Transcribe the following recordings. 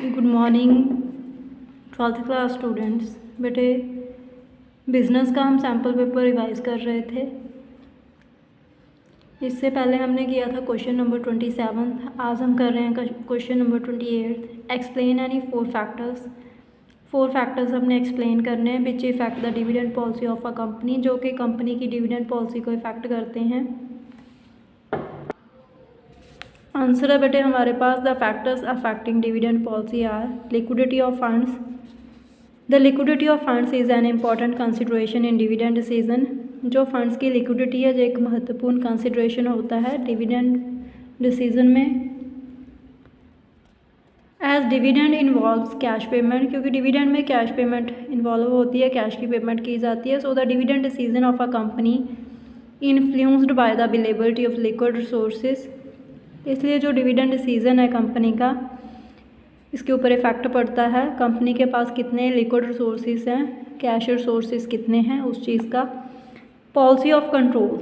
Good morning 12th class students. बेटे business का हम सैम्पल पेपर रिवाइज कर रहे थे। इससे पहले हमने किया था क्वेश्चन नंबर 27। आज हम कर रहे हैं question number 28। Explain any four factors हमने एक्सप्लेन करने हैं which effect the dividend policy of a company, जो कि कंपनी की डिविडेंड पॉलिसी को इफेक्ट करते हैं। आंसर है बेटे हमारे पास the factors affecting dividend policy are liquidity of funds. The liquidity of funds is an important consideration in dividend decision. जो फंड्स की लिक्विडिटी है जो एक महत्वपूर्ण कंसिडरेशन होता है डिविडेंड डिसीजन में। As dividend involves cash payment, क्योंकि डिविडेंड में कैश पेमेंट इन्वॉल्व होती है, कैश की पेमेंट की जाती है। So the dividend decision of a company influenced by the availability of liquid resources. इसलिए जो डिविडेंड डिसीजन है कंपनी का, इसके ऊपर इफेक्ट पड़ता है कंपनी के पास कितने लिक्विड रिसोर्सेज हैं, कैश रिसोर्सेज कितने हैं, उस चीज़ का। Policy of control,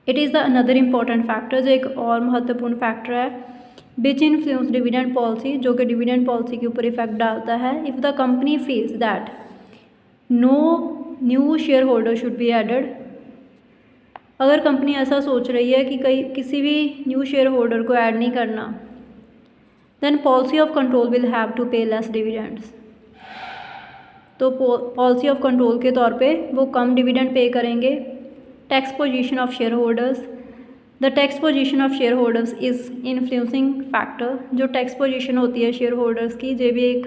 it is the another important factor, जो एक और महत्वपूर्ण फैक्टर है विच इन्फ्लुएंस डिविडेंड पॉलिसी, जो कि डिविडेंड पॉलिसी के ऊपर इफेक्ट डालता है। If the company feels that no new shareholder should be added, अगर कंपनी ऐसा सोच रही है कि किसी भी न्यू शेयर होल्डर को ऐड नहीं करना, then policy of control will have to pay less dividends. तो पॉलिसी ऑफ कंट्रोल के तौर पे वो कम डिविडेंड पे करेंगे। Tax position of shareholders, the tax position of shareholders is influencing factor. जो टैक्स पोजीशन होती है शेयर होल्डर्स की, ये भी एक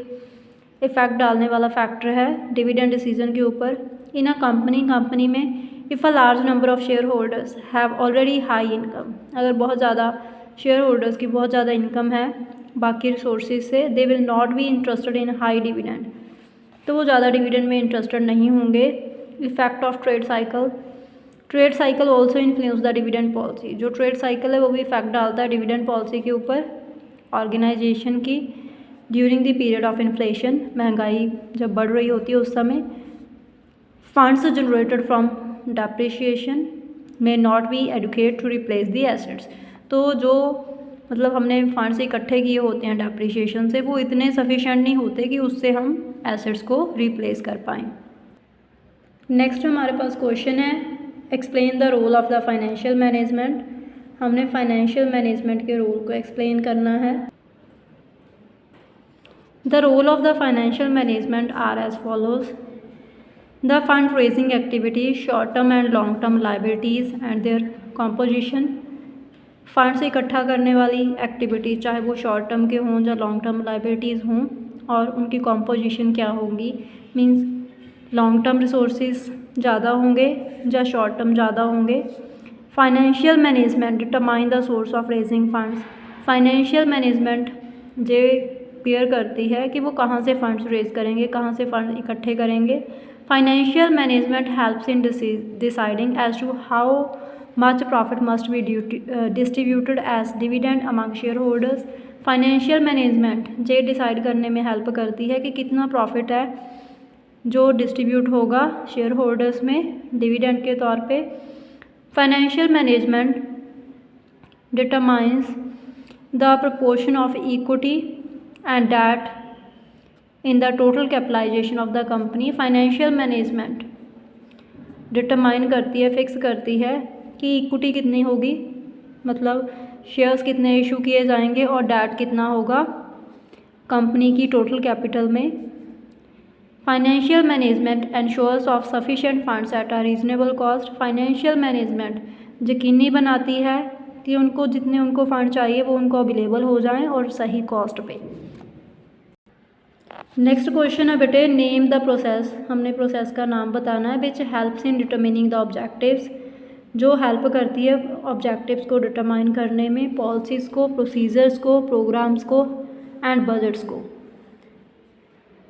इफेक्ट डालने वाला फैक्टर है डिविडेंड डिसीजन के ऊपर। इन अ कंपनी में if a large number of share holders have already high income, अगर बहुत ज़्यादा शेयर होल्डर्स की बहुत ज़्यादा इनकम है बाकी रिसोर्सेज से, they will not be interested in high dividend, तो वो ज़्यादा डिविडेंड में इंटरेस्टेड नहीं होंगे। Effect of trade cycle also influence the dividend policy. जो ट्रेड साइकिल है वो भी इफेक्ट डालता है डिविडेंड पॉलिसी के ऊपर ऑर्गेनाइजेशन की। During the period of inflation, महंगाई जब बढ़ रही होती है उस समय, funds generated from depreciation may not be adequate to replace the assets. तो जो मतलब हमने फंड्स इकट्ठे किए होते हैं डेप्रिशिएशन से, वो इतने सफिशेंट नहीं होते कि उससे हम एसेट्स को रिप्लेस कर पाएँ। नेक्स्ट हमारे पास क्वेश्चन है explain the role of the financial management. हमने फाइनेंशियल मैनेजमेंट के रोल को एक्सप्लेन करना है। The role of the financial management are as follows. The fundraising activities, short term and long term liabilities and their composition। Funds इकट्ठा करने वाली activities, चाहे वो शॉर्ट टर्म के हों या लॉन्ग टर्म लाइबिलिटीज़ हों, और उनकी कॉम्पोजिशन क्या होगी। मींस लॉन्ग टर्म रिसोर्सेज ज़्यादा होंगे या शॉर्ट टर्म ज़्यादा होंगे। Financial management determine the source of raising funds. Financial management J clear करती है कि वो कहाँ से फंड्स रेज करेंगे, कहाँ से फंड इकट्ठे करेंगे। Financial management helps in deciding as to how much profit must be distributed as dividend among shareholders। Financial management ये डिसाइड करने में हेल्प करती है कि कितना प्रॉफिट है जो डिस्ट्रीब्यूट होगा शेयर होल्डर्स में डिविडेंड के तौर पे। Financial management determines the proportion of equity and debt in the total capitalization of the company। Financial management determine करती है, फिक्स करती है कि इक्विटी कितनी होगी, मतलब शेयर्स कितने इशू किए जाएंगे, और डेट कितना होगा कंपनी की टोटल कैपिटल में। Financial management ensures of sufficient funds at a reasonable cost. Financial management यकीनी बनाती है कि उनको जितने उनको फंड चाहिए वो उनको अवेलेबल हो जाएं और सही कॉस्ट पे। नेक्स्ट क्वेश्चन है बेटे नेम द प्रोसेस। हमने प्रोसेस का नाम बताना है which helps in determining the objectives, जो हेल्प करती है ऑब्जेक्टिव्स को डिटरमाइन करने में, पॉलिसीज़ को, प्रोसीजर्स को, प्रोग्राम्स को एंड बजट्स को।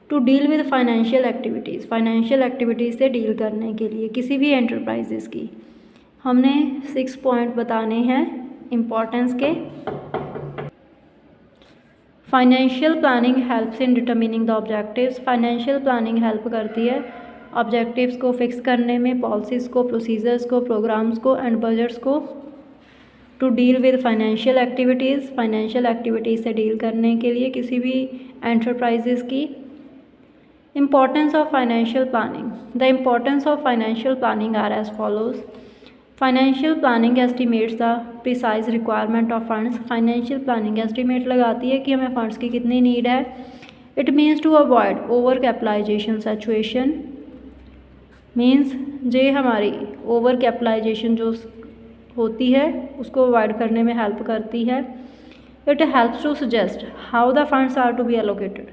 To deal with financial activities, financial activities से डील करने के लिए किसी भी एंटरप्राइजेज़ की हमने 6 पॉइंट बताने हैं इम्पॉर्टेंस के। Financial planning helps in determining the objectives. Financial planning help करती है ऑब्जेक्टिव्स को फिक्स करने में, पॉलिसीज़ को, प्रोसीजर्स को, प्रोग्राम्स को एंड बजट्स को। To deal with financial activities से डील करने के लिए किसी भी एंटरप्राइजेज़ की। Importance of financial planning, the importance of financial planning are as follows. Financial planning estimates the precise requirement of funds. Financial planning estimate लगाती है कि हमें फंड्स की कितनी नीड है। It means to avoid over capitalisation situation, means जे हमारी over capitalisation जो होती है उसको अवॉइड करने में हेल्प करती है। It helps to suggest how the funds are to be allocated,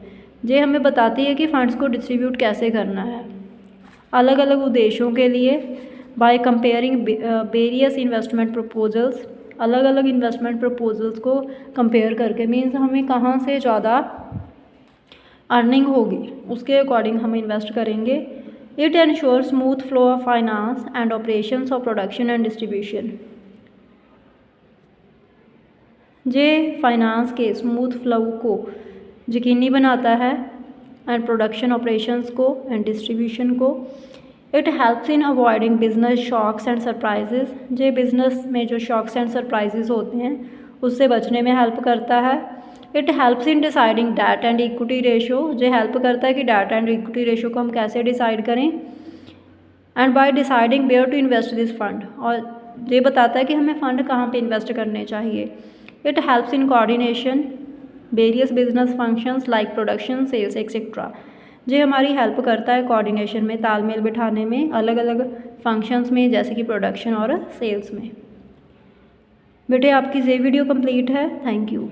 जे हमें बताती है कि फंड्स को डिस्ट्रीब्यूट कैसे करना है अलग अलग उद्देश्यों के लिए। By comparing various investment proposals, अलग अलग इन्वेस्टमेंट प्रपोजल्स को कंपेयर करके, मीन्स हमें कहाँ से ज़्यादा अर्निंग होगी उसके अकॉर्डिंग हम इन्वेस्ट करेंगे। It ensure smooth flow of finance and operations of production and distribution, जे फाइनेंस के स्मूथ फ्लो को यकीनी बनाता है एंड प्रोडक्शन ऑपरेशंस को एंड डिस्ट्रीब्यूशन को। It helps in avoiding business shocks and surprises, जे बिजनेस में जो शॉक्स एंड सरप्राइजेज होते हैं उससे बचने में हेल्प करता है। It helps in deciding debt and equity ratio, जो हेल्प करता है कि डेट एंड इक्विटी रेशो को हम कैसे डिसाइड करें। And by deciding where to invest this fund, और ये बताता है कि हमें फ़ंड कहाँ पे इन्वेस्ट करने चाहिए। It helps in coordination various business functions like production, sales etcetera, जो हमारी हेल्प करता है कोऑर्डिनेशन में, तालमेल बिठाने में अलग अलग फंक्शंस में, जैसे कि प्रोडक्शन और सेल्स में। बेटे आपकी ये वीडियो कंप्लीट है। Thank you.